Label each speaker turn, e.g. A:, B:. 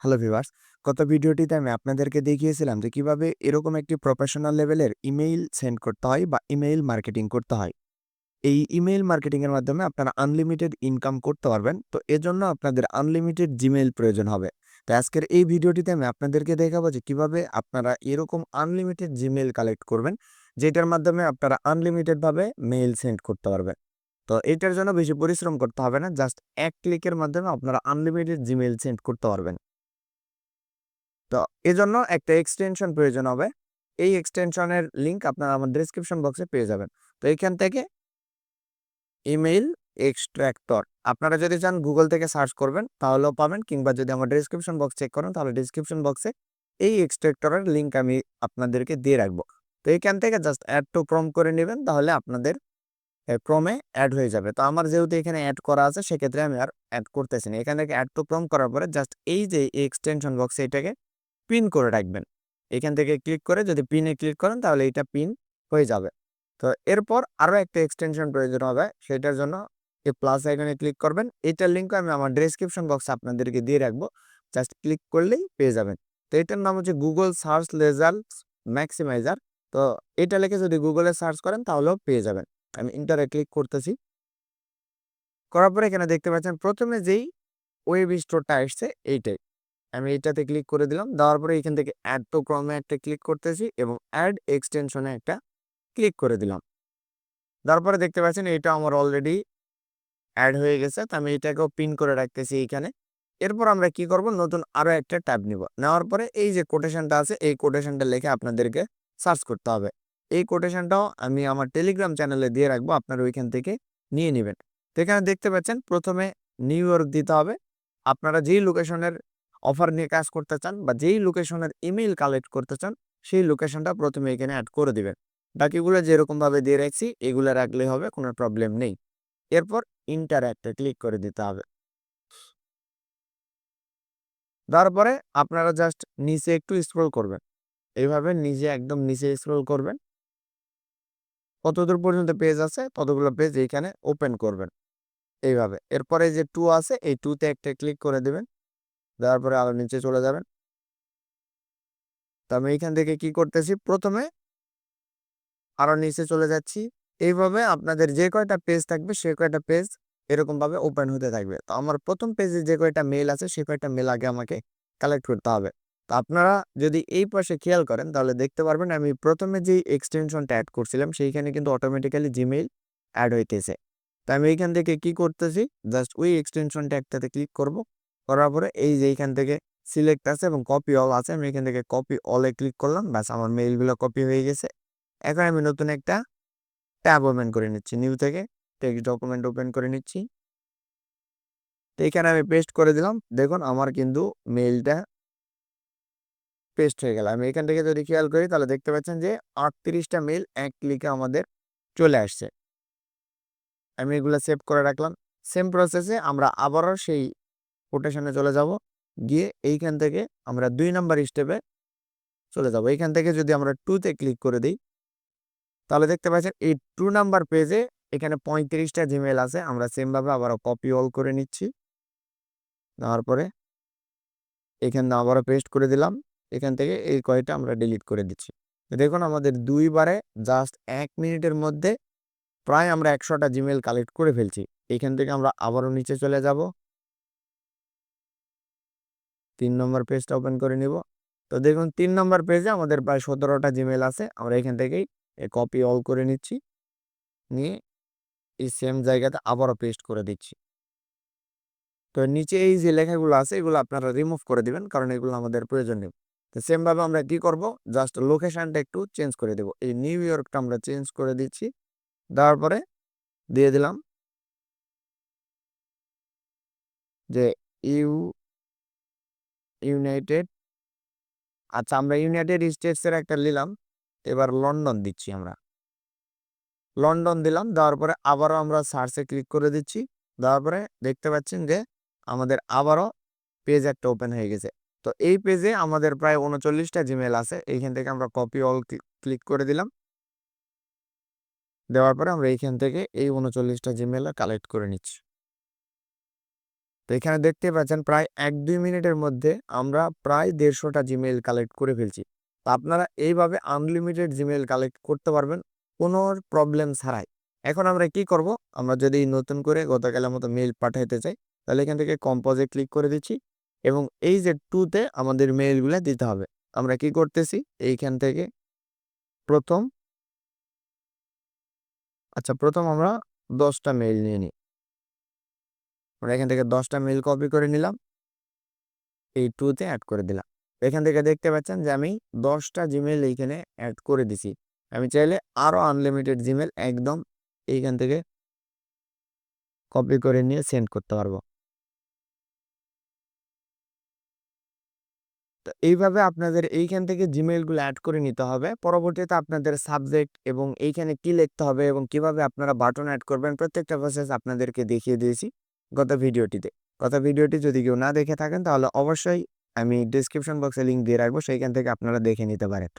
A: Hello viewers, গত ভিডিওটিতে আমি আপনাদেরকে দেখিয়েছিলাম যে কিভাবে এরকম একটি প্রফেশনাল লেভেলের ইমেইল সেন্ড করতে হয় বা ইমেইল মার্কেটিং করতে হয়। এই ইমেইল মার্কেটিং এর মাধ্যমে আপনারা আনলিমিটেড ইনকাম করতে পারবেন। তো এজন্য আপনাদের আনলিমিটেড জিমেইল প্রয়োজন হবে। তো আজকের এই ভিডিওটিতে আমি আপনাদেরকে দেখাবো যে কিভাবে আপনারা এরকম আনলিমিটেড জিমেইল কালেক্ট করবেন, যেটার মাধ্যমে আপনারা আনলিমিটেড ভাবে মেইল সেন্ড করতে পারবেন। তো এটার জন্য বেশি পরিশ্রম করতে হবে না। জাস্ট এক ক্লিকের মাধ্যমে আপনারা আনলিমিটেড জিমেইল সেন্ড করতে পারবেন। তো এজন্য একটা এক্সটেনশন প্রয়োজন হবে। এই এক্সটেনশনের লিংক আপনারা আমার ডেসক্রিপশন বক্সে পেয়ে যাবেন। তো এখান থেকে ইমেইল এক্সট্রাক্টর আপনারা যদি চান গুগল থেকে সার্চ করবেন তাহলেও পাবেন, কিংবা যদি আমার ডেসক্রিপশন বক্স চেক করেন তাহলে ডেসক্রিপশন বক্সে এই এক্সট্রাক্টরের লিংক আমি আপনাদেরকে দিয়ে রাখবো। তো এখান থেকে জাস্ট অ্যাড টু প্রম করে নেবেন, তাহলে আপনাদের প্রমে অ্যাড হয়ে যাবে। তো আমার যেহেতু এখানে অ্যাড করা আছে সেক্ষেত্রে আমি আর অ্যাড করতেছি না। এখান থেকে অ্যাড টু প্রম করার পরে জাস্ট এই যে এক্সটেনশন বক্সে এটাকে পিন করে রাখবেন। এখান থেকে ক্লিক করে যদি পিনে ক্লিক করেন তাহলে এটা পিন হয়ে যাবে। তো এরপর আরো একটা এক্সটেনশন প্রয়োজন হবে, সেটার জন্য এই প্লাস আইকনে ক্লিক করবেন। এটার লিংকও আমি আমার ডেসক্রিপশন বক্সে আপনাদেরকে দিয়ে রাখবো, জাস্ট ক্লিক করলেই পেয়ে যাবেন। তো এটার নাম হচ্ছে গুগল সার্চ রেজাল্টস ম্যাক্সিমাইজার। তো এটা লিখে যদি গুগলে সার্চ করেন তাহলেও পেয়ে যাবেন। আমি ইন্টারে ক্লিক করতেছি। করার পরে এখানে দেখতে পাচ্ছেন প্রথমে যেই ওয়েব স্টোরটা আসছে এইটাই, আমি এটাতে ক্লিক করে দিলাম। দেওয়ার পরে এখান থেকে অ্যাড টু ক্রমে একটা ক্লিক করতেছি এবং অ্যাড এক্সটেনশনে একটা ক্লিক করে দিলাম। তারপরে দেখতে পাচ্ছেন এটা আমার অলরেডি অ্যাড হয়ে গেছে। তো আমি এটাকেও পিন করে রাখতেছি এইখানে। এরপর আমরা কি করব, নতুন আরো একটা ট্যাব নিব। নেওয়ার পরে এই যে কোটেশনটা আছে এই কোটেশনটা লিখে আপনাদেরকে সার্চ করতে হবে। এই কোটেশনটাও আমি আমার টেলিগ্রাম চ্যানেলে দিয়ে রাখবো, আপনারা ওইখান থেকে নিয়ে নেবেন। তো এখানে দেখতে পাচ্ছেন প্রথমে নিউ ইয়র্ক দিতে হবে। আপনারা যেই লোকেশনের অফার নিয়ে কাজ করতে চান বা যেই লোকেশনের ইমেইল কালেক্ট করতে চান সেই লোকেশনটা প্রথমে এখানে অ্যাড করে দিবেন। বাকিগুলো যেরকম ভাবে দিয়ে রাখছি এগুলো রাখলে হবে, কোনো প্রবলেম নেই। এরপর ইন্টারঅ্যাক্টে ক্লিক করে দিতে হবে। তারপরে আপনারা জাস্ট নিচে একটু স্ক্রল করবেন, এইভাবে নিচে একদম নিচে স্ক্রল করবেন। কতদূর পর্যন্ত পেজ আছে ততগুলো পেজ এইখানে ওপেন করবেন এইভাবে। এরপরে যে টু আছে এই টুতে একটা ক্লিক করে দেবেন। দেওয়ার পরে আরো নিচে চলে যাবেন। তো আমি এইখান থেকে কি করতেছি, প্রথমে আরো নিচে চলে যাচ্ছি। এইভাবে আপনাদের যে কয়টা পেজ থাকবে সে কয়টা পেজ এরকম ভাবে ওপেন হতে থাকবে। তো আমার প্রথম পেজে যে কয়টা মেল আছে সে কয়টা মেল আগে আমাকে কালেক্ট করতে হবে। তো আপনারা যদি এই পাশে খেয়াল করেন তাহলে দেখতে পারবেন আমি প্রথমে যে এক্সটেনশনটা অ্যাড করছিলাম সেইখানে কিন্তু অটোমেটিক্যালি জিমেইল অ্যাড হইতেছে। তো আমি এইখান থেকে কি করতেছি, জাস্ট ওই এক্সটেনশনটা একটাতে ক্লিক করব। করার পরে এই যে এইখান থেকে সিলেক্ট আছে এবং কপি অল আছে, আমি এখান থেকে কপি অলে ক্লিক করলাম। ব্যাস আমার মেইলগুলো কপি হয়ে গেছে। এখন আমি নতুন একটা ট্যাব ওপেন করে নিচ্ছি, নিউ থেকে টেক্সট ডকুমেন্ট ওপেন করে নিচ্ছি। তো এখানে আমি পেস্ট করে দিলাম। দেখুন আমার কিন্তু মেইলটা পেস্ট হয়ে গেল। আমি এখান থেকে যদি খেয়াল করি তাহলে দেখতে পাচ্ছেন যে 38টা মেইল এক ক্লিকে আমাদের চলে আসছে। আমি এগুলো সেভ করে রাখলাম। সেম প্রসেসে আমরা আবারও সেই কোটেশনে চলে যাব। গিয়ে এইখান থেকে আমরা 2 নাম্বার স্টেপে চলে যাব। এইখান থেকে যদি আমরা 2 তে ক্লিক করে দিই তাহলে দেখতে পাচ্ছেন এই 2 নাম্বার পেজে এখানে 35টা জিমেইল আছে। আমরা সেম ভাবে আবারও কপি অল করে নিচ্ছি। নেওয়ার পরে এখানে আবারও পেস্ট করে দিলাম। এখান থেকে এই কয়টা আমরা ডিলিট করে দিচ্ছি। তো দেখুন আমাদের 2 বারে জাস্ট 1 মিনিটের মধ্যে প্রায় আমরা 100টা জিমেইল কালেক্ট করে ফেলছি। এখান থেকে আমরা আবারও নিচে চলে যাব। 3 নম্বর পেজটা ওপেন করে নিব। তো দেখুন 3 নম্বর পেজে আমাদের প্রায় 17টা জিমেইল আছে। আমরা এখান থেকেই কপি অল করে নিচ্ছি। নিয়ে এই সেম জায়গাতে আবারও পেস্ট করে দিচ্ছি। তো নিচে এই যে লেখাগুলো আছে এগুলো আপনারা রিমুভ করে দিবেন, কারণ এগুলো আমাদের প্রয়োজন নেই। তো সেম ভাবে আমরা কি করব, জাস্ট লোকেশনটা একটু চেঞ্জ করে দেব। এই নিউ ইয়র্কটা আমরা চেঞ্জ করে দিচ্ছি। দেওয়ার পরে দিয়ে দিলাম যে ইউ ইউনাইটেড, আচ্ছা আমরা ইউনাইটেড স্টেটস এর একটা নিলাম। এবার লন্ডন দিচ্ছি আমরা। লন্ডন দিলাম। দেওয়ার পরে আবারও আমরা সার্চে ক্লিক করে দিচ্ছি। দেওয়ার পরে দেখতে পাচ্ছেন যে আমাদের আবারও পেজ একটা ওপেন হয়ে গেছে। তো এই পেজে আমাদের প্রায় 39টা জিমেইল আছে। এইখান থেকে আমরা কপি অল ক্লিক করে দিলাম। দেওয়ার পরে আমরা এইখান থেকে এই 39টা জিমেইল কালেক্ট করে নিচ্ছি। তো এখানে দেখতে পাচ্ছেন প্রায় ১-২ মিনিটের মধ্যে আমরা প্রায় ১৫০টা জিমেইল কালেক্ট করে ফেলছি। তো আপনারা এইভাবে আনলিমিটেড জিমেইল কালেক্ট করতে পারবেন কোনো প্রবলেম ছাড়াই। এখন আমরা কি করব? আমরা যদি নতুন করে গতকালের মতো মেইল পাঠাইতে চাই, তাহলে এখান থেকে কম্পোজে ক্লিক করে দিচ্ছি এবং এই যে 2 তে আমাদের মেইলগুলা দিতে হবে। আমরা কি করতেছি? এইখান থেকে ১ম প্রথম আমরা ১০ টা মেইল নিয়ে নিই। আমরা এখান থেকে ১০ টা মেইল কপি করে নিলাম। এই 2 তে এড করে দিলাম। এখান থেকে দেখতে পাচ্ছেন যে আমি ১০ টা জিমেইল এইখানে এড করে দিছি। আমি চাইলে আরো আনলিমিটেড জিমেইল একদম এইখান থেকে কপি করে নিয়ে সেন্ড করতে পারবো। তো এইভাবে আপনাদের এইখান থেকে জিমেইলগুলো এড করে নিতে হবে। পরবর্তীতে আপনাদের সাবজেক্ট এবং এইখানে কি লিখতে হবে এবং কিভাবে আপনারা বাটন এড করবেন প্রত্যেকটা প্রসেস আপনাদেরকে দেখিয়ে দিয়েছি গত ভিডিওটিতে। গত ভিডিওটি যদি কেউ না দেখে থাকেন তাহলে অবশ্যই আমি ডেসক্রিপশন বক্সে লিংক দিয়ে রাখবো। সেইখান থেকে আপনারা দেখে নিতে পারেন।